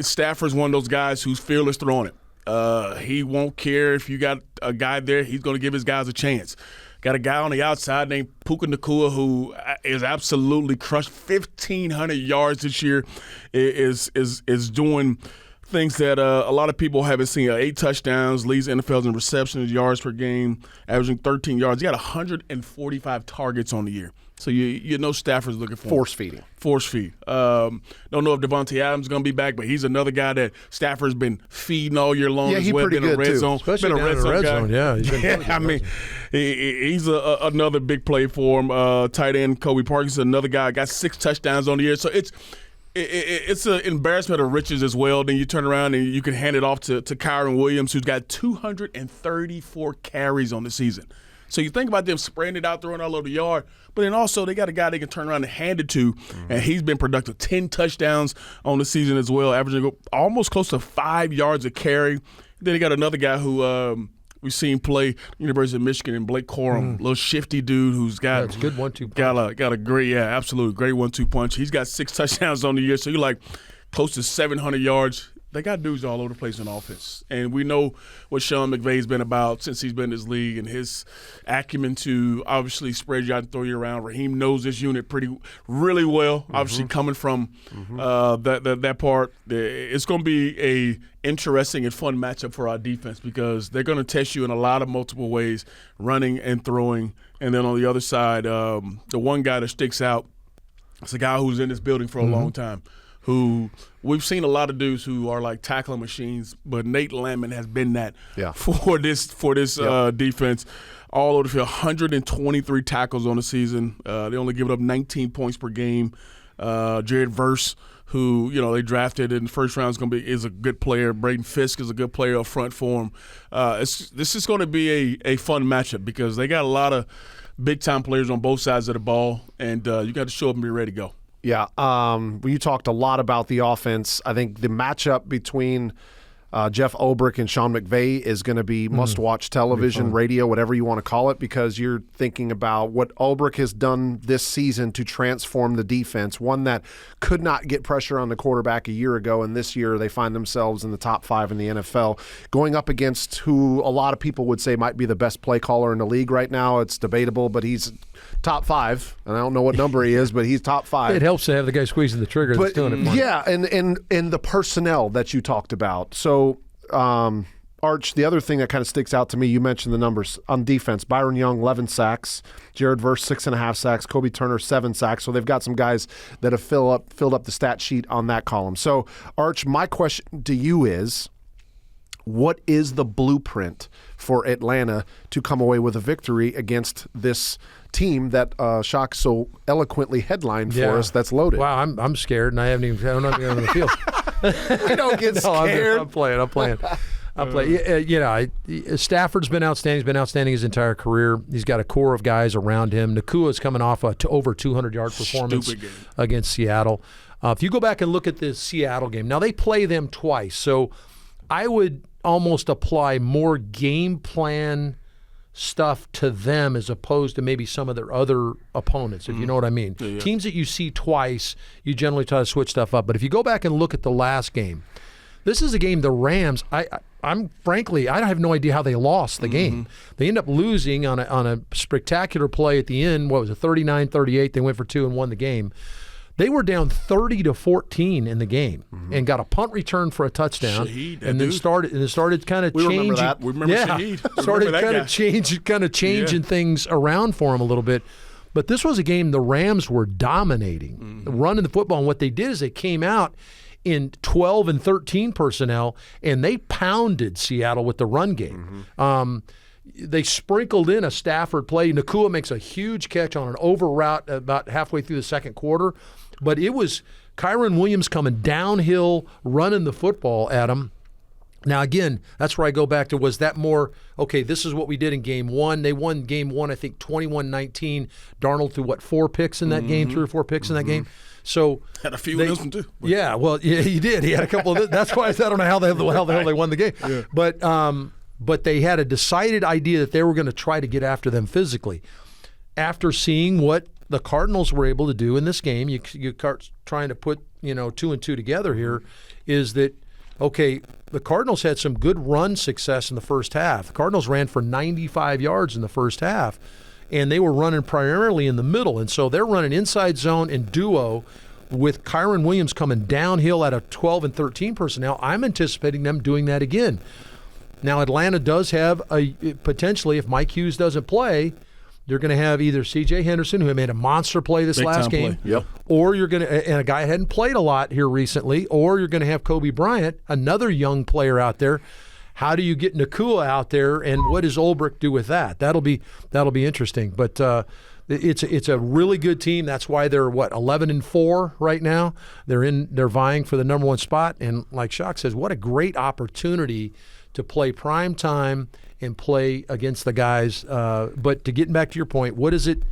[SPEAKER 3] Stafford's one of those guys who's fearless throwing it. He won't care if you got a guy there. He's going to give his guys a chance. Got a guy on the outside named Puka Nacua who is absolutely crushed. 1,500 yards this year, is doing – things that a lot of people haven't seen. 8 touchdowns, leads NFL's in receptions, yards per game, averaging 13 yards. He got 145 targets on the year. So you know Stafford's looking for
[SPEAKER 2] force feeding.
[SPEAKER 3] Force feed. Don't know if Devontae Adams is going to be back, but he's another guy that Stafford's been feeding all year long.
[SPEAKER 2] Yeah, he's pretty good
[SPEAKER 3] red
[SPEAKER 2] too.
[SPEAKER 3] Zone.
[SPEAKER 4] Especially
[SPEAKER 3] been a red zone guy.
[SPEAKER 4] Yeah, he's been
[SPEAKER 3] I mean, he's another big play for him. Tight end Kobe Parkinson, another guy, got 6 touchdowns on the year. So it's an embarrassment of riches as well. Then you turn around and you can hand it off to Kyron Williams, who's got 234 carries on the season. So you think about them spreading it out, throwing it all over the yard, but then also they got a guy they can turn around and hand it to, and he's been productive. 10 touchdowns on the season as well, averaging almost close to 5 yards a carry. Then you got another guy who we've seen play University of Michigan and Blake Corum, little shifty dude who's got
[SPEAKER 4] it's a good 1-2 punch.
[SPEAKER 3] Got a great, absolutely great 1-2 punch. He's got 6 touchdowns on the year, so you're like close to 700 yards they got dudes all over the place in offense. And we know what Sean McVay's been about since he's been in this league, and his acumen to obviously spread you out and throw you around. Raheem knows this unit really well, obviously coming from that part. It's going to be a interesting and fun matchup for our defense because they're going to test you in a lot of multiple ways, running and throwing. And then on the other side, the one guy that sticks out, it's a guy who's in this building for a long time, who we've seen a lot of dudes who are like tackling machines, but Nate Landman has been that for this defense. All over the field, 123 tackles on the season. They only give up 19 points per game. Jared Verse, who they drafted in the first round, is a good player. Braden Fisk is a good player up front for him. This is going to be a fun matchup because they got a lot of big-time players on both sides of the ball, and you got to show up and be ready to go.
[SPEAKER 2] Yeah, you talked a lot about the offense. I think the matchup between Jeff Ulbrich and Sean McVay is going to be must-watch television, radio, whatever you want to call it, because you're thinking about what Ulbrich has done this season to transform the defense, one that could not get pressure on the quarterback a year ago, and this year they find themselves in the top 5 in the NFL, going up against who a lot of people would say might be the best play caller in the league right now. It's debatable, but he's top 5, and I don't know what number he is, but he's top 5.
[SPEAKER 4] It helps to have the guy squeezing the trigger that's doing it for you.
[SPEAKER 2] Yeah, and the personnel that you talked about. So, Arch, the other thing that kind of sticks out to me, you mentioned the numbers on defense. Byron Young, 11 sacks. Jared Verse, 6.5 sacks. Kobe Turner, 7 sacks. So they've got some guys that have filled up the stat sheet on that column. So, Arch, my question to you is, what is the blueprint for Atlanta to come away with a victory against this team that Shock so eloquently headlined for us that's loaded?
[SPEAKER 4] Wow, I'm scared, and I'm not even on the field.
[SPEAKER 2] We don't get scared.
[SPEAKER 4] I'm playing. Stafford's been outstanding. He's been outstanding his entire career. He's got a core of guys around him. Nakua's coming off a over 200-yard performance against Seattle. If you go back and look at the Seattle game, now they play them twice, so I would almost apply more game plan stuff to them as opposed to maybe some of their other opponents, if you know what I mean. Yeah. Teams that you see twice, you generally try to switch stuff up. But if you go back and look at the last game, this is a game the Rams, I'm frankly, I have no idea how they lost the game. They end up losing on a spectacular play at the end. What was it, 39-38? They went for 2 and won the game. They were down 30-14 in the game and got a punt return for a touchdown, and then started kind of changing.
[SPEAKER 2] Remember that.
[SPEAKER 3] We remember Shaheed.
[SPEAKER 4] Started kind of changing things around for him a little bit. But this was a game the Rams were dominating, running the football. And what they did is they came out in 12 and 13 personnel, and they pounded Seattle with the run game. They sprinkled in a Stafford play. Nakua makes a huge catch on an over route about halfway through the second quarter. But it was Kyron Williams coming downhill, running the football at him. Now, again, that's where I go back to, was that more, okay, this is what we did in game 1. They won game 1, I think, 21-19. Darnold threw, 4 picks in that game, 3 or 4 picks in that game. So
[SPEAKER 3] had a few of those too.
[SPEAKER 4] Yeah, well, yeah, he did. He had a couple of that's why I don't know how the hell they won the game. Yeah. But they had a decided idea that they were going to try to get after them physically. After seeing what the Cardinals were able to do in this game, you trying to put 2 and 2 together here, is that, okay, the Cardinals had some good run success in the first half. The Cardinals ran for 95 yards in the first half, and they were running primarily in the middle. And so they're running inside zone and duo with Kyron Williams coming downhill at a 12 and 13 personnel. I'm anticipating them doing that again. Now, Atlanta does have potentially, if Mike Hughes doesn't play, you're going to have either C.J. Henderson, who made a monster play this last game, or you're going to, and a guy who hadn't played a lot here recently, or you're going to have Kobe Bryant, another young player out there. How do you get Nakua out there, and what does Ulbrich do with that? That'll be interesting. But it's a really good team. That's why they're 11-4 right now. They're vying for the number 1 spot. And like Shock says, what a great opportunity to play prime time and play against the guys. But to get back to your point, what does it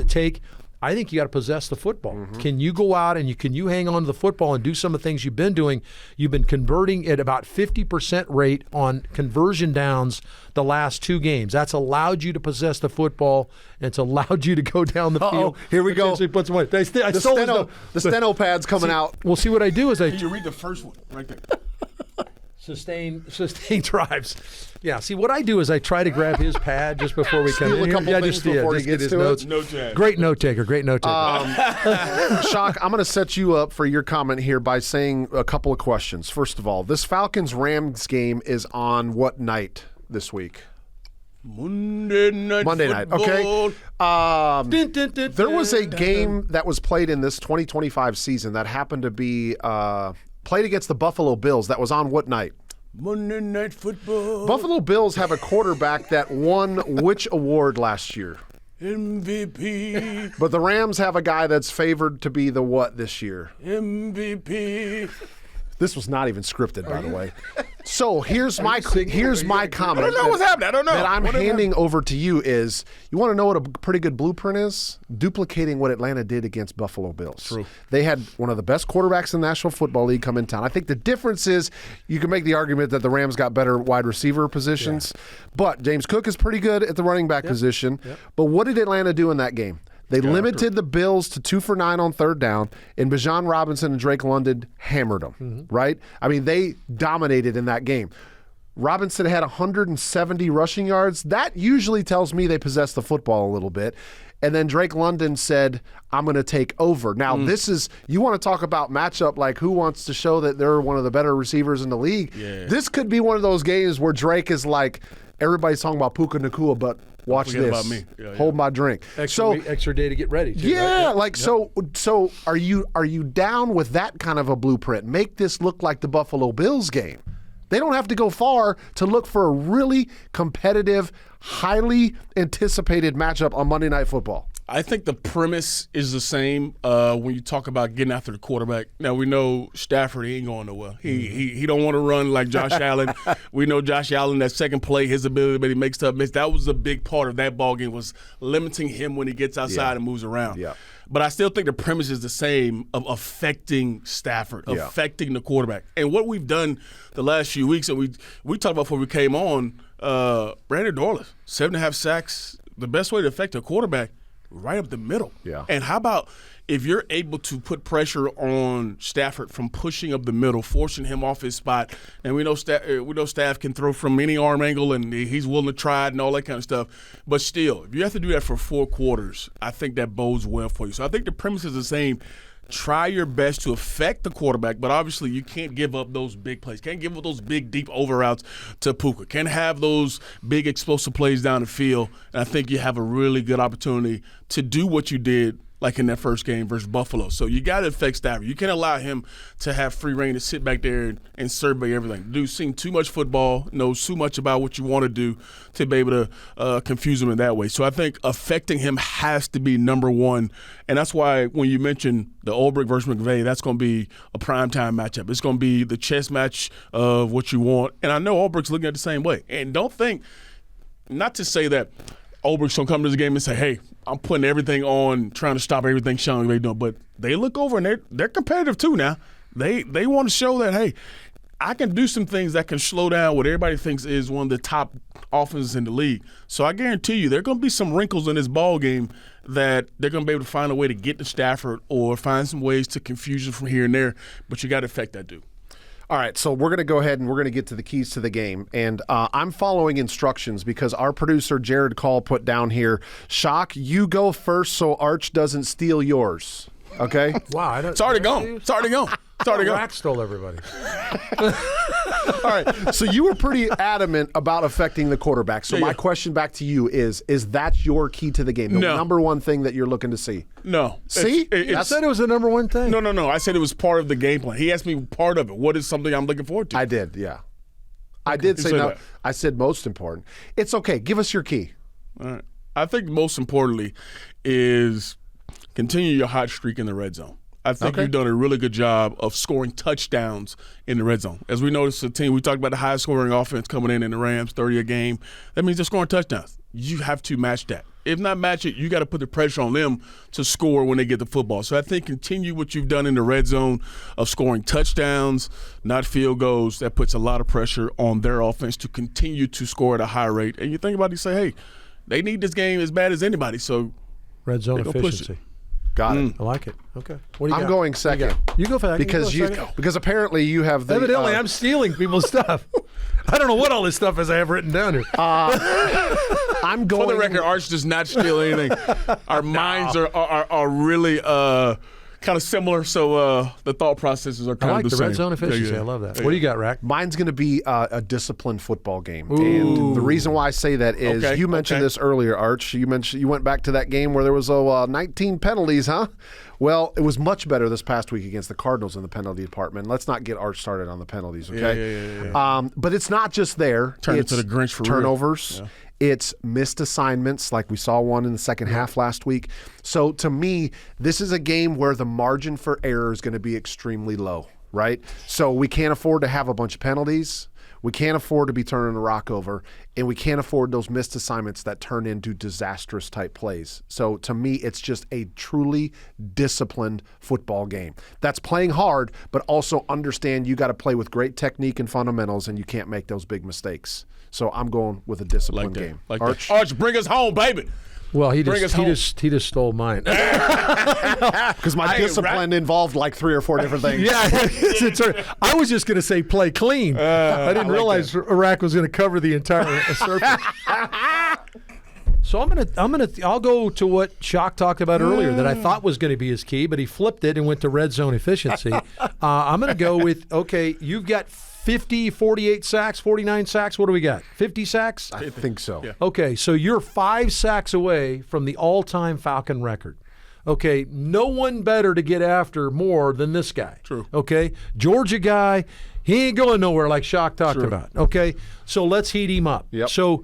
[SPEAKER 4] take? I think you got to possess the football. Can you go out and can you hang on to the football and do some of the things you've been doing? You've been converting at about 50% rate on conversion downs the last 2 games. That's allowed you to possess the football, and it's allowed you to go down the field.
[SPEAKER 2] Here we go.
[SPEAKER 4] Put some weight.
[SPEAKER 2] The steno pad's coming out.
[SPEAKER 4] Well, see what I do is
[SPEAKER 3] Can you read the first one right there?
[SPEAKER 4] Sustain drives. Yeah. See, what I do is I try to grab his pad just before we come in here.
[SPEAKER 2] Yeah, just before he gets
[SPEAKER 4] his
[SPEAKER 2] to
[SPEAKER 4] notes.
[SPEAKER 3] it.
[SPEAKER 4] Great note taker.
[SPEAKER 2] Shock, I'm going to set you up for your comment here by saying a couple of questions. First of all, this Falcons-Rams game is on what night this week?
[SPEAKER 3] Monday night.
[SPEAKER 2] Okay. There was a game that was played in this 2025 season that happened to be played against the Buffalo Bills. That was on what night?
[SPEAKER 3] Monday Night Football.
[SPEAKER 2] Buffalo Bills have a quarterback that won which award last year?
[SPEAKER 3] MVP.
[SPEAKER 2] But the Rams have a guy that's favored to be the what this year?
[SPEAKER 3] MVP.
[SPEAKER 2] This was not even scripted, by the way. So here's my comment.
[SPEAKER 3] I don't know what's happening. I don't know.
[SPEAKER 2] That I'm handing over to you is, you want to know what a pretty good blueprint is? Duplicating what Atlanta did against Buffalo Bills.
[SPEAKER 3] True.
[SPEAKER 2] They had one of the best quarterbacks in the National Football League come in town. I think the difference is you can make the argument that the Rams got better wide receiver positions, but James Cook is pretty good at the running back position. But what did Atlanta do in that game? They limited the Bills to 2 for 9 on third down, and Bijan Robinson and Drake London hammered them, right? I mean, they dominated in that game. Robinson had 170 rushing yards. That usually tells me they possess the football a little bit. And then Drake London said, I'm going to take over. Now, this is, you want to talk about matchup, like who wants to show that they're one of the better receivers in the league. Yeah. This could be one of those games where Drake is like, everybody's talking about Puka Nacua, but watch this.
[SPEAKER 3] About me.
[SPEAKER 2] Hold my drink.
[SPEAKER 4] Extra day to get ready. Too,
[SPEAKER 2] yeah,
[SPEAKER 4] right?
[SPEAKER 2] like so are you down with that kind of a blueprint? Make this look like the Buffalo Bills game. They don't have to go far to look for a really competitive, highly anticipated matchup on Monday Night Football.
[SPEAKER 3] I think the premise is the same when you talk about getting after the quarterback. Now, we know Stafford, he ain't going nowhere. He don't want to run like Josh Allen. We know Josh Allen, that second play, his ability, but he makes tough mistakes. That was a big part of that ball game, was limiting him when he gets outside and moves around. Yeah. But I still think the premise is the same of affecting Stafford, affecting the quarterback. And what we've done the last few weeks, and we talked about before we came on, Brandon Dorless, 7.5 sacks. The best way to affect a quarterback, right up the middle. Yeah. And how about if you're able to put pressure on Stafford from pushing up the middle, forcing him off his spot, and we know Staff can throw from any arm angle, and he's willing to try it and all that kind of stuff. But still, if you have to do that for 4 quarters, I think that bodes well for you. So I think the premise is the same. Try your best to affect the quarterback, but obviously you can't give up those big plays. Can't give up those big, deep over routes to Puka. Can't have those big, explosive plays down the field. And I think you have a really good opportunity to do what you did like in that first game versus Buffalo. So you got to affect Stafford. You can't allow him to have free reign to sit back there and survey everything. Dude's seen too much football, knows too much about what you want to do to be able to confuse him in that way. So I think affecting him has to be number one. And that's why when you mention the Ulbrich versus McVay, that's going to be a primetime matchup. It's going to be the chess match of what you want. And I know Ulbrich's looking at it the same way. And don't think, not to say that Ulbrich's going to come to this game and say, hey, I'm putting everything on, trying to stop everything Sean McVay doing. But they look over and they're competitive too now. They want to show that, hey, I can do some things that can slow down what everybody thinks is one of the top offenses in the league. So I guarantee you there are going to be some wrinkles in this ball game that they're going to be able to find a way to get to Stafford or find some ways to confuse him from here and there. But you got to affect that dude.
[SPEAKER 2] All right, so we're going to go ahead and we're going to get to the keys to the game. And I'm following instructions because our producer, Jared Call, put down here, Shock, you go first so Arch doesn't steal yours. Okay?
[SPEAKER 4] Wow.
[SPEAKER 3] It's already gone. It's already gone. It's already gone.
[SPEAKER 4] Rack stole everybody.
[SPEAKER 2] All right, so you were pretty adamant about affecting the quarterback. So my question back to you is that your key to the game? The number one thing that you're looking to see?
[SPEAKER 3] No.
[SPEAKER 2] See?
[SPEAKER 4] I said it was the number one thing.
[SPEAKER 3] No. I said it was part of the game plan. He asked me part of it. What is something I'm looking forward to?
[SPEAKER 2] I did, yeah. Okay. I did say no. I said most important. It's okay. Give us your key.
[SPEAKER 3] All right. I think most importantly is continue your hot streak in the red zone. I think you've done a really good job of scoring touchdowns in the red zone. As we noticed, the team, we talked about the highest scoring offense coming in the Rams, 30 a game. That means they're scoring touchdowns. You have to match that. If not match it, you got to put the pressure on them to score when they get the football. So I think continue what you've done in the red zone of scoring touchdowns, not field goals. That puts a lot of pressure on their offense to continue to score at a high rate. And you think about it, you say, hey, they need this game as bad as anybody. So
[SPEAKER 4] red zone efficiency.
[SPEAKER 2] Got it.
[SPEAKER 4] I like it. Okay. What do you
[SPEAKER 2] I'm
[SPEAKER 4] got?
[SPEAKER 2] going
[SPEAKER 4] What do
[SPEAKER 2] second.
[SPEAKER 4] You go second.
[SPEAKER 2] Because apparently you have the
[SPEAKER 4] Evidently, I'm stealing people's stuff. I don't know what all this stuff is I have written down here.
[SPEAKER 2] I'm going.
[SPEAKER 3] For the record, Arch does not steal anything. Our minds are really kind of similar, so the thought processes are
[SPEAKER 4] I
[SPEAKER 3] kind
[SPEAKER 4] like
[SPEAKER 3] of the
[SPEAKER 4] the
[SPEAKER 3] same.
[SPEAKER 4] red zone efficiency. I love that. What do you got, Rack?
[SPEAKER 2] Mine's going to be a disciplined football game. And the reason why I say that is you mentioned this earlier, Arch. You went back to that game where there was 19 penalties, huh? Well, it was much better this past week against the Cardinals in the penalty department. Let's not get Arch started on the penalties, okay?
[SPEAKER 3] Yeah.
[SPEAKER 2] But it's not just there.
[SPEAKER 3] Turn it
[SPEAKER 2] it's
[SPEAKER 3] to the Grinch for
[SPEAKER 2] turnovers.
[SPEAKER 3] real. Yeah.
[SPEAKER 2] It's missed assignments, like we saw one in the second half last week. So to me, this is a game where the margin for error is going to be extremely low, right? So we can't afford to have a bunch of penalties. We can't afford to be turning the rock over, and we can't afford those missed assignments that turn into disastrous type plays. So to me, it's just a truly disciplined football game. That's playing hard, but also understand you got to play with great technique and fundamentals, and you can't make those big mistakes. So I'm going with a disciplined game.
[SPEAKER 3] Arch, bring us home, baby.
[SPEAKER 4] Well, he just stole mine.
[SPEAKER 2] Because my discipline involved like 3 or 4 different things.
[SPEAKER 4] Yeah, I was just going to say play clean. I didn't realize Iraq was going to cover the entire surface. So I'll go to what Shock talked about earlier that I thought was going to be his key, but he flipped it and went to red zone efficiency. I'm going to go with you've got 50, 48 sacks, 49 sacks. What do we got? 50 sacks?
[SPEAKER 2] I think so.
[SPEAKER 3] Yeah.
[SPEAKER 4] Okay, so you're 5 sacks away from the all-time Falcon record. Okay, no one better to get after more than this guy.
[SPEAKER 3] True.
[SPEAKER 4] Okay, Georgia guy, he ain't going nowhere like Shock talked about. Okay, so let's heat him up.
[SPEAKER 2] Yep.
[SPEAKER 4] So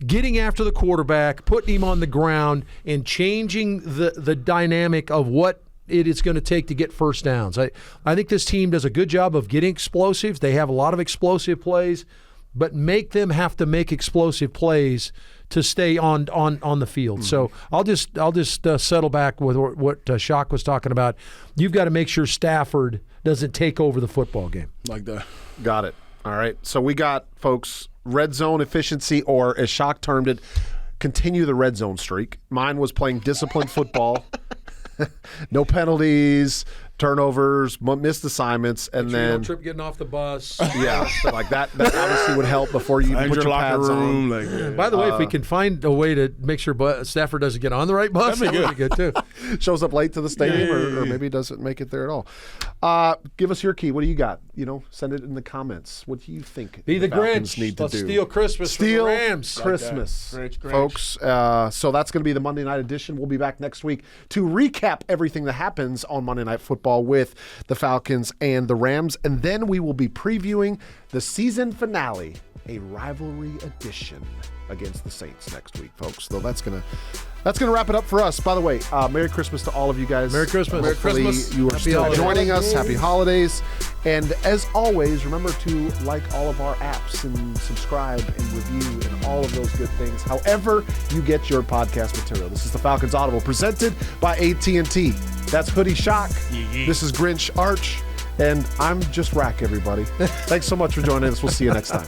[SPEAKER 4] getting after the quarterback, putting him on the ground, and changing the dynamic of what it is going to take to get first downs. I think this team does a good job of getting explosives. They have a lot of explosive plays, but make them have to make explosive plays to stay on the field. So I'll just settle back with what Shock was talking about. You've got to make sure Stafford doesn't take over the football game.
[SPEAKER 3] Like that.
[SPEAKER 2] Got it. All right. So we got, folks, red zone efficiency, or as Shock termed it, continue the red zone streak. Mine was playing disciplined football. No penalties, turnovers, missed assignments, and then
[SPEAKER 4] trip getting off the bus.
[SPEAKER 2] Yeah, like that obviously would help before you put your pads on.
[SPEAKER 4] By the way, if we can find a way to make sure Stafford doesn't get on the right bus, that would be good too.
[SPEAKER 2] Shows up late to the stadium, or maybe doesn't make it there at all. Give us your key. What do you got? Send it in the comments. What do you think
[SPEAKER 4] Be the
[SPEAKER 2] Falcons
[SPEAKER 4] Grinch.
[SPEAKER 2] need to
[SPEAKER 4] Let's
[SPEAKER 2] do?
[SPEAKER 4] steal Christmas
[SPEAKER 2] Steal
[SPEAKER 4] from the Rams.
[SPEAKER 2] Christmas,
[SPEAKER 3] Grinch.
[SPEAKER 2] folks. So that's going to be the Monday night edition. We'll be back next week to recap everything that happens on Monday Night Football with the Falcons and the Rams, and then we will be previewing the season finale, a rivalry edition against the Saints next week, folks. So that's gonna wrap it up for us. By the way, Merry Christmas to all of you guys.
[SPEAKER 4] Merry Christmas.
[SPEAKER 2] Hopefully
[SPEAKER 3] Merry Christmas.
[SPEAKER 2] you are
[SPEAKER 4] Happy
[SPEAKER 2] still
[SPEAKER 4] holidays.
[SPEAKER 2] joining us. Happy holidays. And as always, remember to like all of our apps and subscribe and review and all of those good things. However you get your podcast material. This is the Falcons Audible presented by AT&T. That's Hoodie Shock. This is Grinch Arch. And I'm just Rack, everybody. Thanks so much for joining us. We'll see you next time.